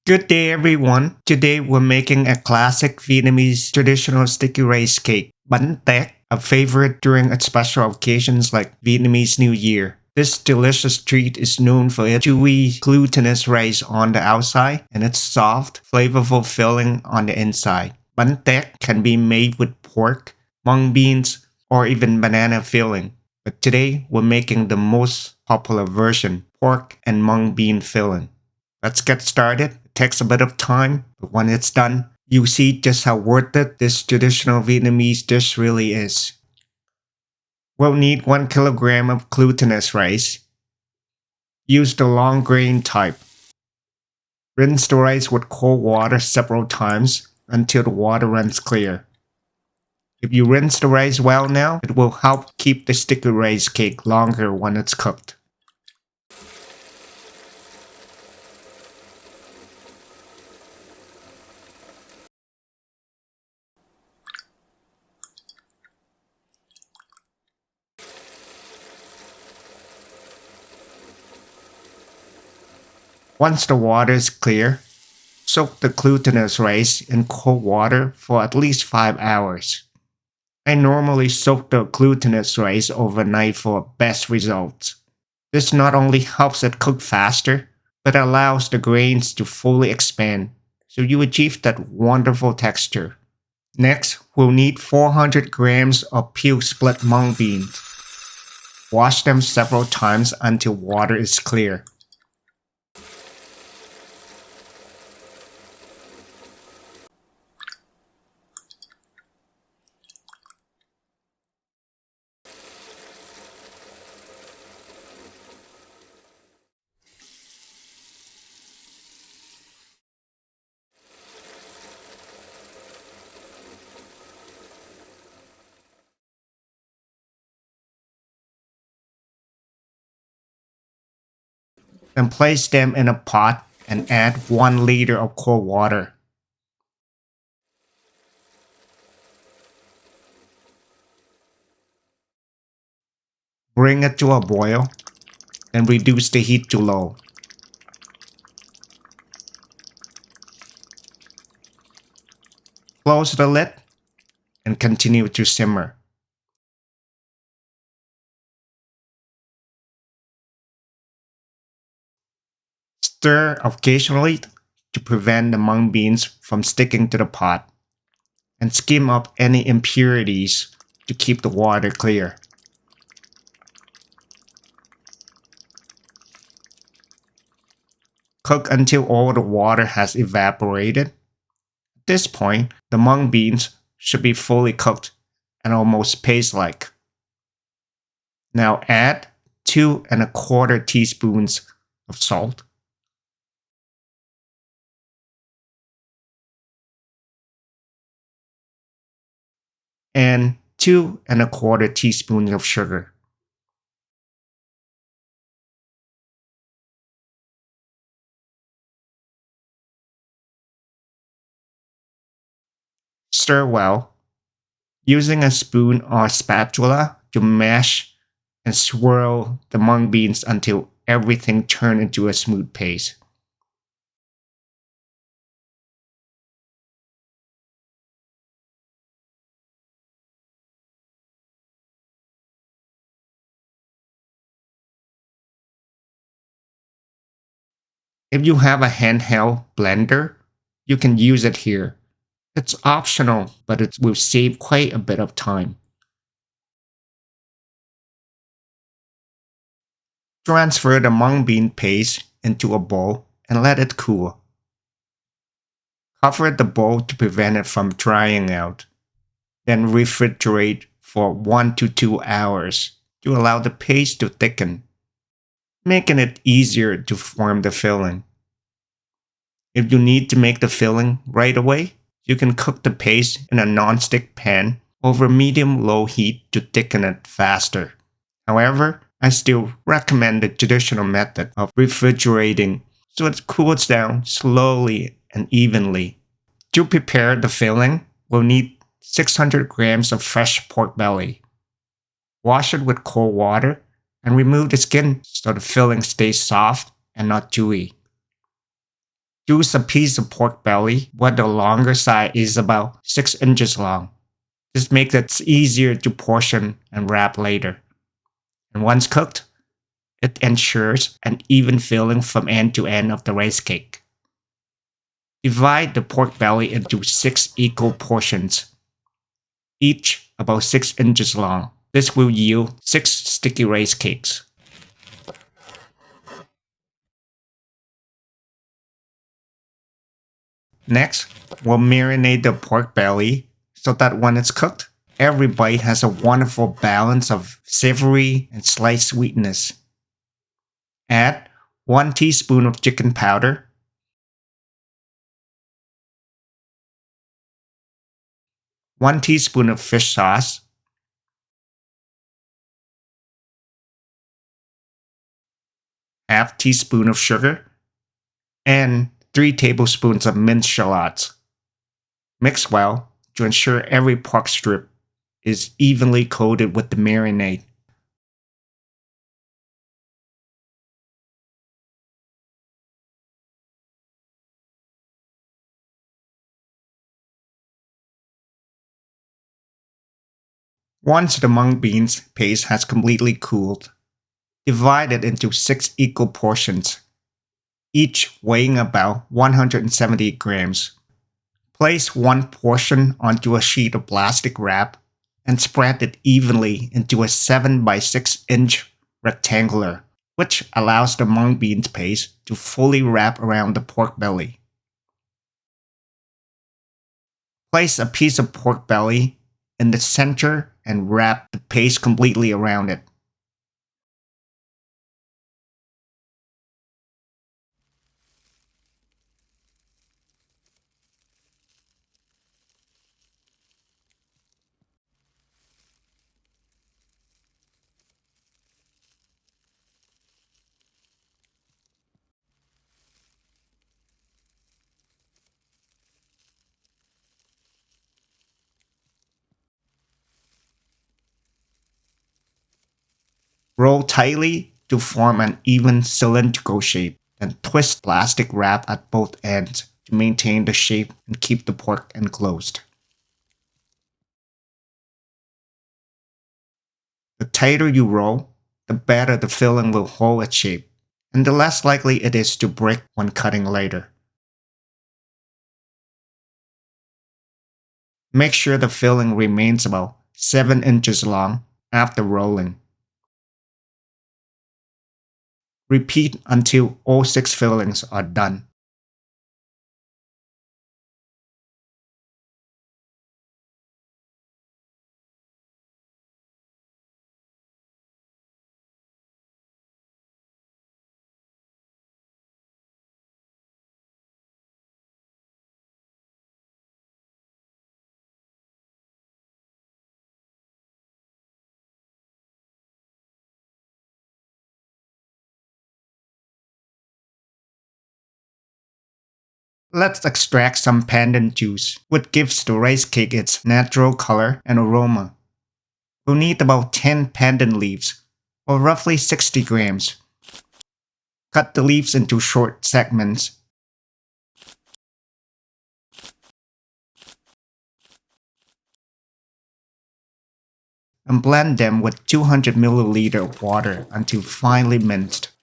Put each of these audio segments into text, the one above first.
Good day, everyone. Today we're making a classic Vietnamese traditional sticky rice cake, Bánh Tét, a favorite during special occasions like Vietnamese New Year. This delicious treat is known for its chewy, glutinous rice on the outside and its soft, flavorful filling on the inside. Bánh Tét can be made with pork, mung beans, or even banana filling. But today we're making the most popular version, pork and mung bean filling. Let's get started. It takes a bit of time, but when it's done, you see just how worth it this traditional Vietnamese dish really is. We'll need 1 kilogram of glutinous rice. Use the long grain type. Rinse the rice with cold water several times until the water runs clear. If you rinse the rice well now, it will help keep the sticky rice cake longer when it's cooked. Once the water is clear, soak the glutinous rice in cold water for at least 5 hours. I normally soak the glutinous rice overnight for best results. This not only helps it cook faster, but allows the grains to fully expand, so you achieve that wonderful texture. Next, we'll need 400 grams of peeled split mung beans. Wash them several times until water is clear. Then place them in a pot and add 1 liter of cold water. Bring it to a boil, then reduce the heat to low. Close the lid and continue to simmer. Stir occasionally to prevent the mung beans from sticking to the pot, and skim up any impurities to keep the water clear. Cook until all the water has evaporated. At this point, the mung beans should be fully cooked and almost paste-like. Now add 2¼ teaspoons of salt, and 2¼ teaspoons of sugar. Stir well, using a spoon or spatula to mash and swirl the mung beans until everything turns into a smooth paste. If you have a handheld blender, you can use it here. It's optional, but it will save quite a bit of time. Transfer the mung bean paste into a bowl and let it cool. Cover the bowl to prevent it from drying out. Then refrigerate for 1 to 2 hours to allow the paste to thicken, making it easier to form the filling. If you need to make the filling right away, you can cook the paste in a non-stick pan over medium-low heat to thicken it faster. However, I still recommend the traditional method of refrigerating so it cools down slowly and evenly. To prepare the filling, we'll need 600 grams of fresh pork belly. Wash it with cold water and remove the skin so the filling stays soft and not chewy. Choose a piece of pork belly where the longer side is about 6 inches long. This makes it easier to portion and wrap later. And once cooked, it ensures an even filling from end to end of the rice cake. Divide the pork belly into 6 equal portions, each about 6 inches long. This will yield 6 sticky rice cakes. Next, we'll marinate the pork belly so that when it's cooked, every bite has a wonderful balance of savory and slight sweetness. Add 1 teaspoon of chicken powder, 1 teaspoon of fish sauce, half teaspoon of sugar, and 3 tablespoons of minced shallots. Mix well to ensure every pork strip is evenly coated with the marinade. Once the mung beans paste has completely cooled, divide it into 6 equal portions, each weighing about 170 grams. Place one portion onto a sheet of plastic wrap and spread it evenly into a 7 by 6 inch rectangular, which allows the mung beans paste to fully wrap around the pork belly. Place a piece of pork belly in the center and wrap the paste completely around it. Roll tightly to form an even cylindrical shape, and twist plastic wrap at both ends to maintain the shape and keep the pork enclosed. The tighter you roll, the better the filling will hold its shape, and the less likely it is to break when cutting later. Make sure the filling remains about 7 inches long after rolling. Repeat until all 6 fillings are done. Let's extract some pandan juice, which gives the rice cake its natural color and aroma. We'll need about 10 pandan leaves, or roughly 60 grams. Cut the leaves into short segments. And blend them with 200 milliliter of water until finely minced.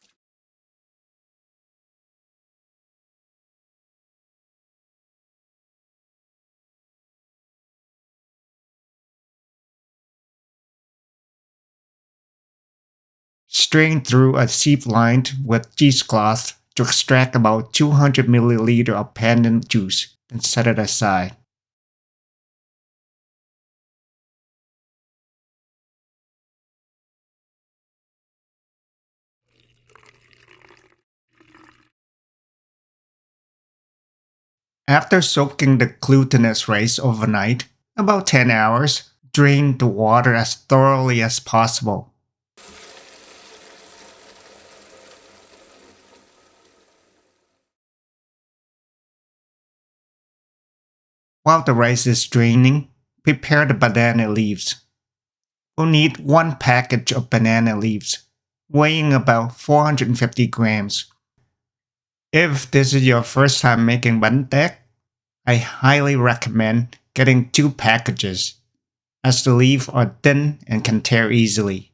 Strain through a sieve lined with cheesecloth to extract about 200 milliliter of pandan juice and set it aside. After soaking the glutinous rice overnight, about 10 hours, drain the water as thoroughly as possible. While the rice is draining, prepare the banana leaves. We'll need 1 package of banana leaves, weighing about 450 grams. If this is your first time making bánh tét, I highly recommend getting 2 packages, as the leaves are thin and can tear easily.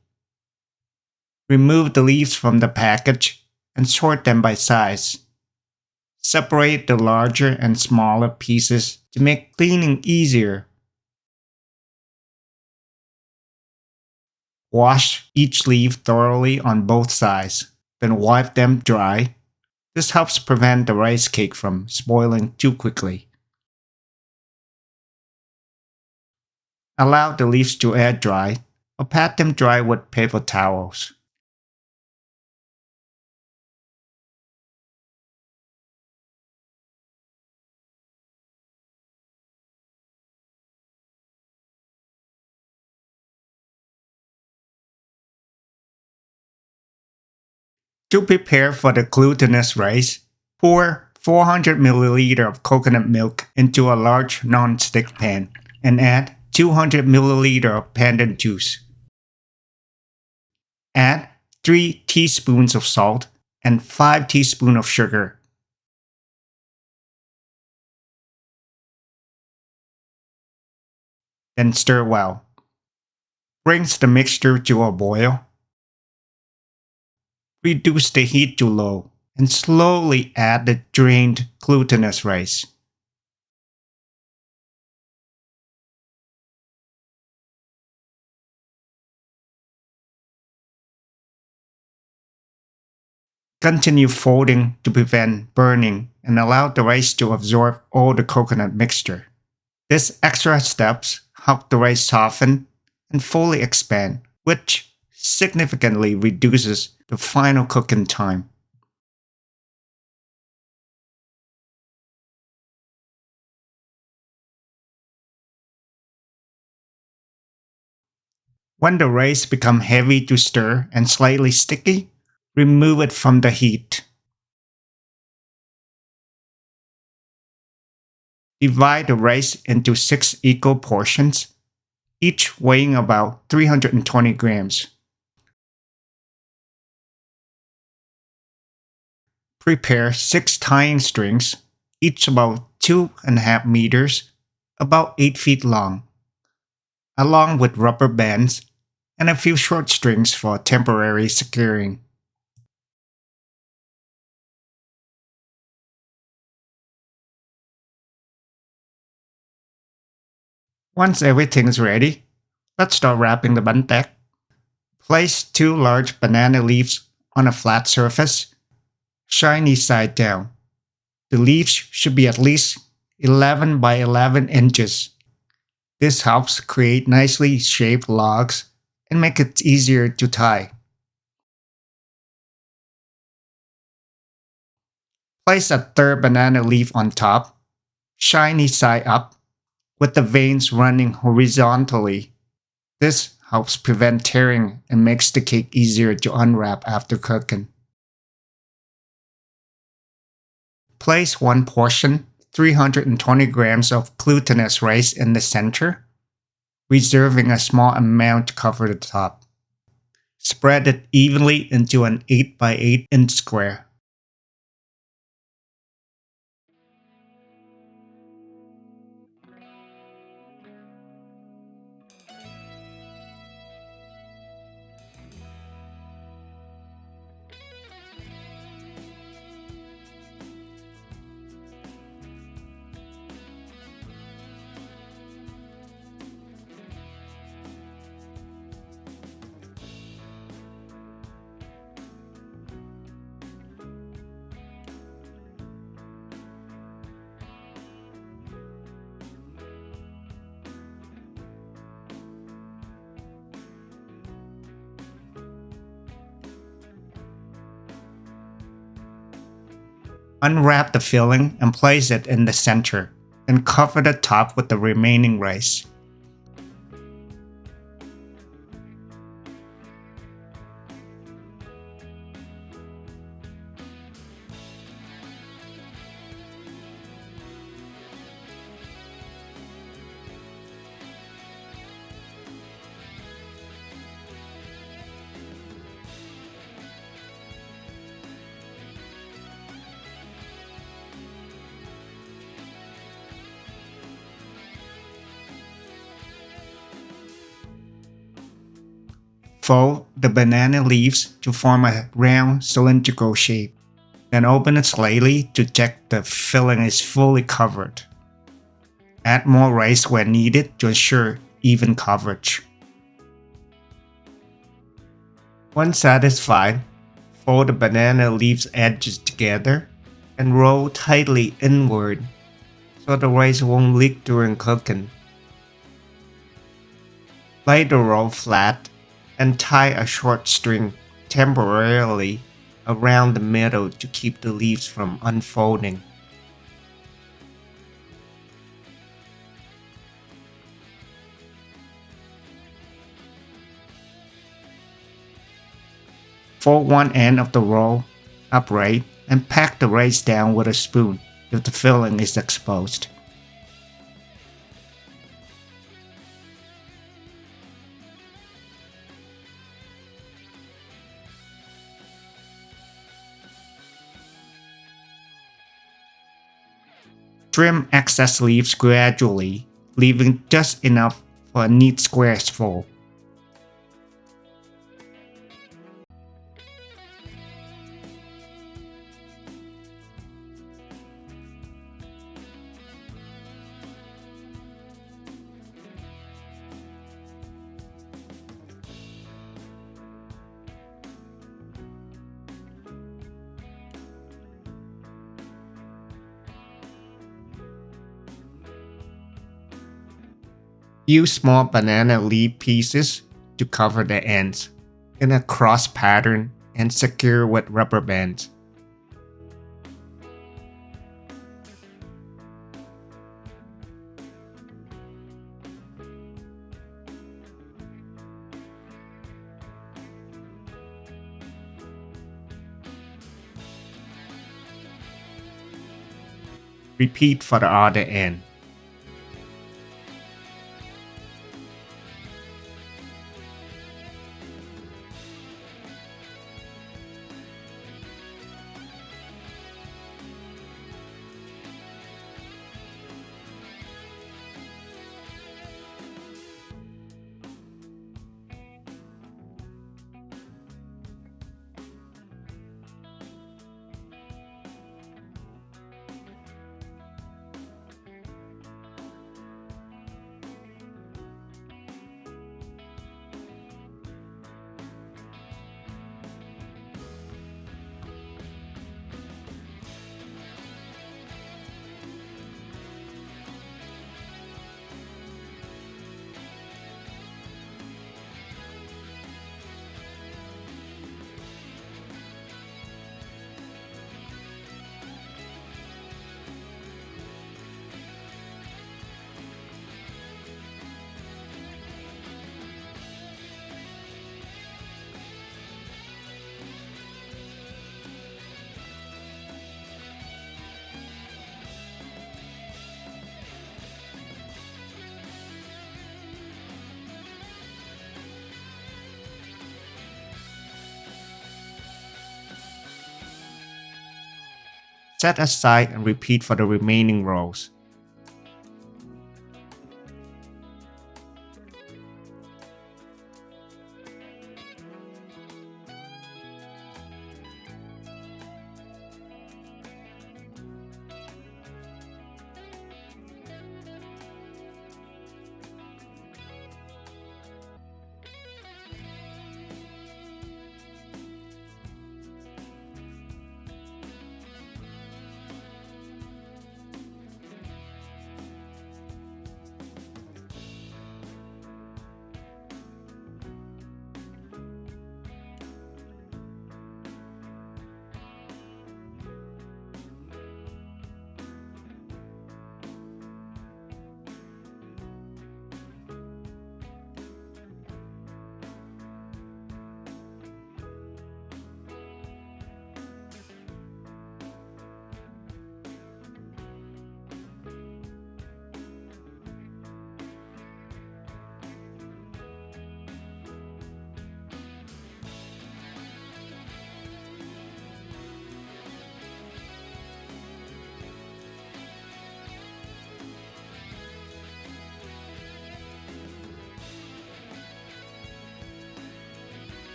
Remove the leaves from the package and sort them by size. Separate the larger and smaller pieces to make cleaning easier. Wash each leaf thoroughly on both sides, then wipe them dry. This helps prevent the rice cake from spoiling too quickly. Allow the leaves to air dry or pat them dry with paper towels. To prepare for the glutinous rice, pour 400 milliliter of coconut milk into a large non-stick pan and add 200 milliliter of pandan juice. Add 3 teaspoons of salt and 5 teaspoons of sugar. Then stir well. Brings the mixture to a boil. Reduce the heat to low and slowly add the drained glutinous rice. Continue folding to prevent burning and allow the rice to absorb all the coconut mixture. These extra steps help the rice soften and fully expand, which significantly reduces the final cooking time. When the rice becomes heavy to stir and slightly sticky, remove it from the heat. Divide the rice into 6 equal portions, each weighing about 320 grams. Prepare 6 tying strings, each about 2.5 meters, about 8 feet long, along with rubber bands and a few short strings for temporary securing. Once everything is ready, let's start wrapping the bánh tét. Place 2 large banana leaves on a flat surface, shiny side down. The leaves should be at least 11 by 11 inches. This helps create nicely shaped logs and make it easier to tie. Place a third banana leaf on top, shiny side up, with the veins running horizontally. This helps prevent tearing and makes the cake easier to unwrap after cooking. Place one portion, 320 grams of glutinous rice in the center, reserving a small amount to cover the top. Spread it evenly into an 8 by 8 inch square. Unwrap the filling and place it in the center, then cover the top with the remaining rice. Fold the banana leaves to form a round cylindrical shape. Then open it slightly to check the filling is fully covered. Add more rice when needed to ensure even coverage. Once satisfied, fold the banana leaves edges together and roll tightly inward so the rice won't leak during cooking. Lay the roll flat and tie a short string temporarily around the middle to keep the leaves from unfolding. Fold one end of the roll upright and pack the rice down with a spoon if the filling is exposed. Trim excess leaves gradually, leaving just enough for a neat squares fold. Use small banana leaf pieces to cover the ends in a cross pattern and secure with rubber bands. Repeat for the other end. Set aside and repeat for the remaining rolls.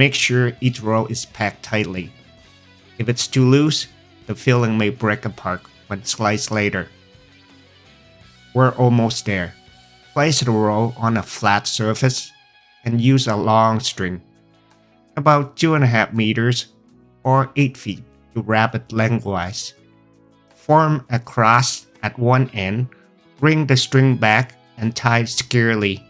Make sure each roll is packed tightly. If it's too loose, the filling may break apart when sliced later. We're almost there. Place the roll on a flat surface and use a long string, about 2.5 meters or 8 feet, to wrap it lengthwise. Form a cross at one end, bring the string back and tie securely.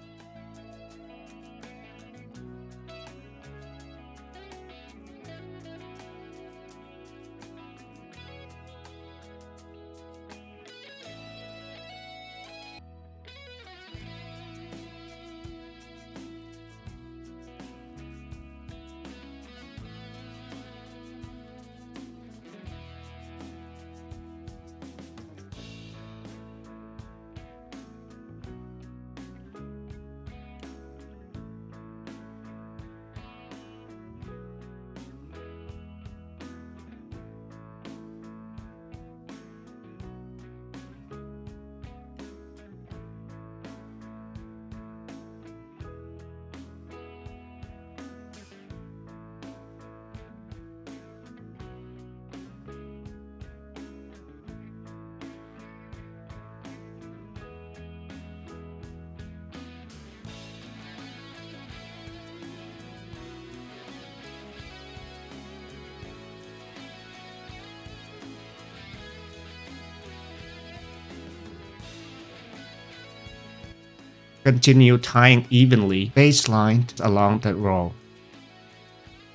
Continue tying evenly baseline along the roll.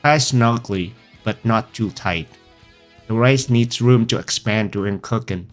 Tie snugly, but not too tight. The rice needs room to expand during cooking.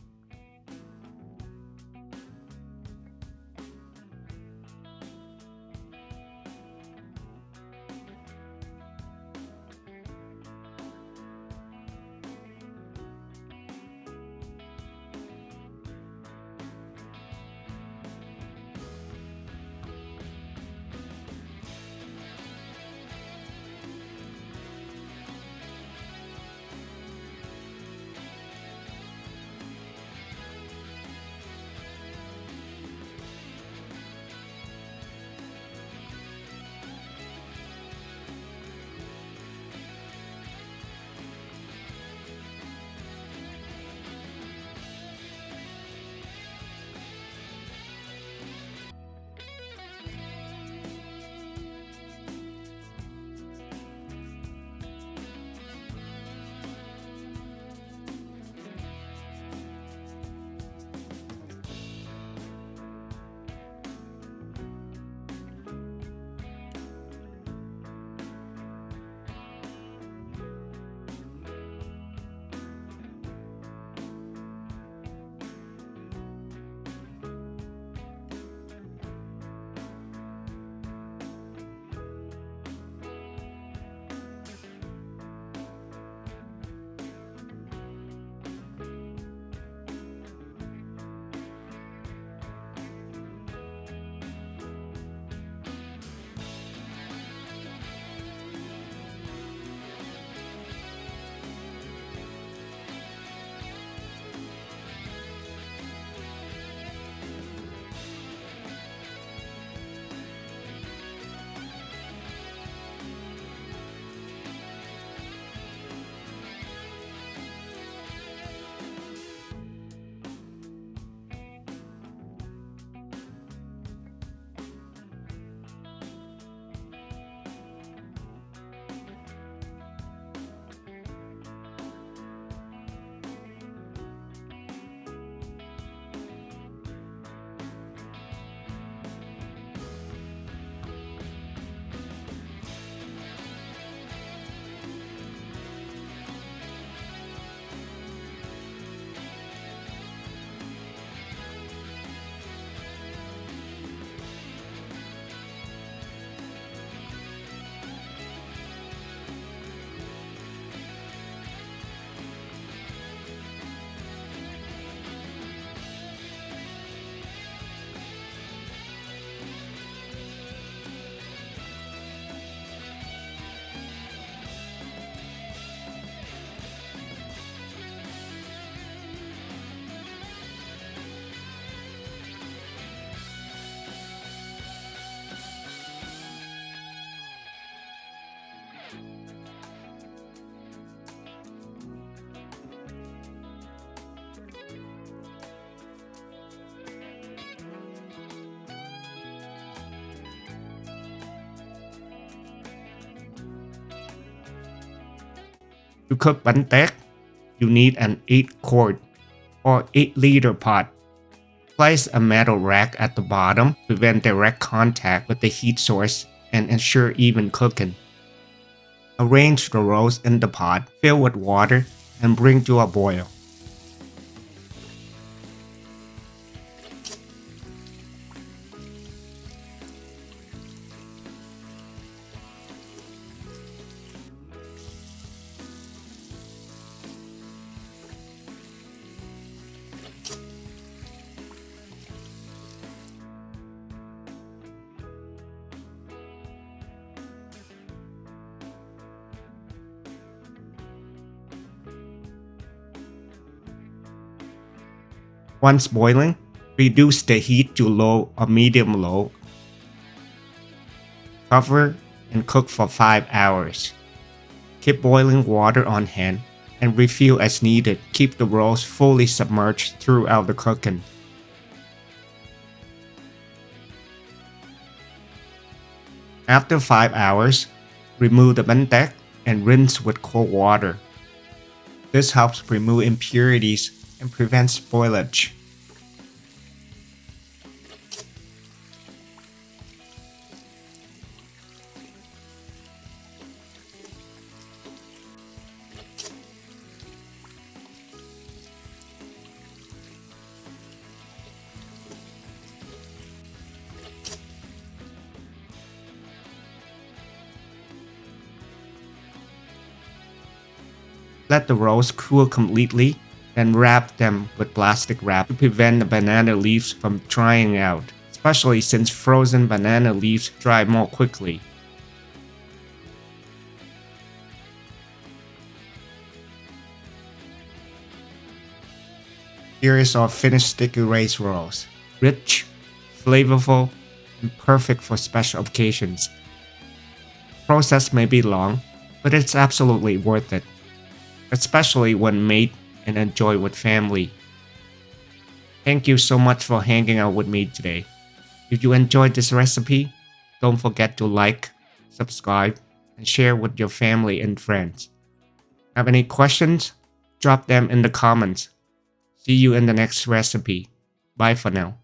To cook bánh tét, you need an 8-quart or 8-liter pot. Place a metal rack at the bottom, prevent direct contact with the heat source, and ensure even cooking. Arrange the rolls in the pot, fill with water, and bring to a boil. Once boiling, reduce the heat to low or medium-low. Cover and cook for 5 hours. Keep boiling water on hand and refill as needed. Keep the rolls fully submerged throughout the cooking. After 5 hours, remove the bánh tét and rinse with cold water. This helps remove impurities and prevents spoilage. Let the rolls cool completely, then wrap them with plastic wrap to prevent the banana leaves from drying out, especially since frozen banana leaves dry more quickly. Here is our finished sticky rice rolls. Rich, flavorful, and perfect for special occasions. The process may be long, but it's absolutely worth it, especially when made and enjoyed with family. Thank you so much for hanging out with me today. If you enjoyed this recipe, don't forget to like, subscribe, and share with your family and friends. Have any questions? Drop them in the comments. See you in the next recipe. Bye for now.